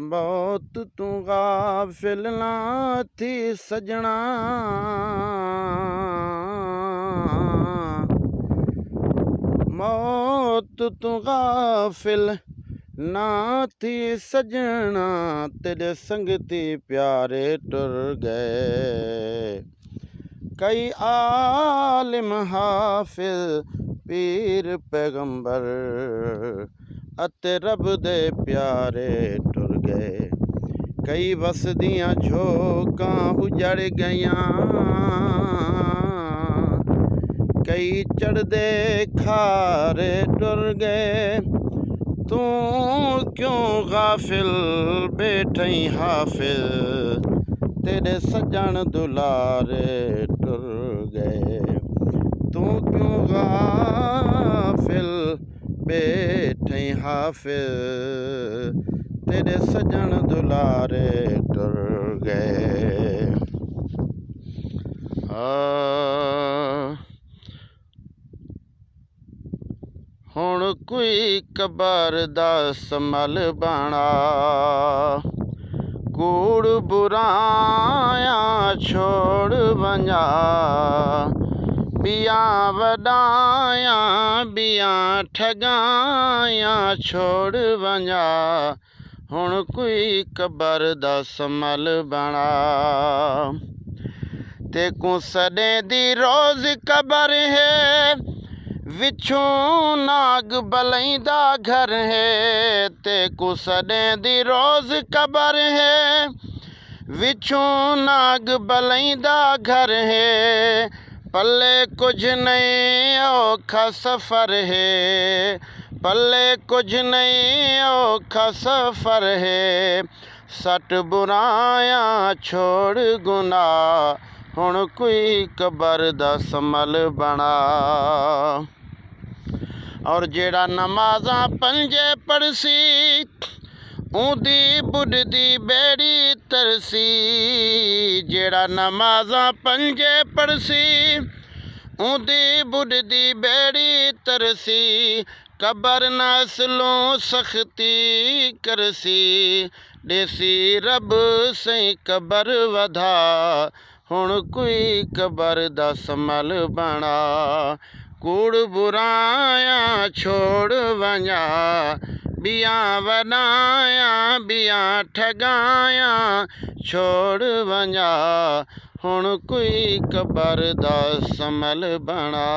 मौत तू गाफिल ना थी सजना, मौत तू गाफिल ना थी सजना, तेरे संगती प्यारे टुर गए। कई आलिम हाफिज पीर पैगंबर अते रब दे प्यारे टुर गए। कई वसदियां झोंकां उजड़ गईयां, कई चढ़दे खारे टुर गए। तू क्यों गाफिल बैठई हाफिज, तेरे सजन दुलारे टुर गए। तू क्यों गाफिल बैठई हाफिज, तेरे सजन दुलारे टुर गए। हुण कोई कबर दा संभल बना, कूड़ बुराया छोड़ वञा। बिया वॾाया बिया ठगाया छोड़ वञा। हुण कोई कबर दा संभल बना, तेकू सॾे दी रोज़ कबर है। विछों नाग बलैंदा घर है, तेकू सॾे दी रोज़ कबर है। विछों नाग बलैंदा घर है, पल्ले कुछ नहीं औखा सफ़र है। पल्ले कुछ नहीं औखा सफ़र है, सट बुराया छोड़ गुनाह। हुण कोई कबर दा संभल बना, और जेड़ा नमाज़ां पंजे पढ़सी, ऊंदी बुढ़दी बेड़ी तरसी। जेड़ा नमाज़ां पंजे पढ़सी, ऊंदी बुढ़दी बेड़ी तरसी। कबर नस्लों सख्ती करसी, देसी रब सही कबर वधा। हुण कोई कबर दा संभल बना, कूड़ बुराया छोड़ वञा। बिया वॾाया बिया ठगाया छोड़ वञा। हुण कोई कबर दा संभल बना।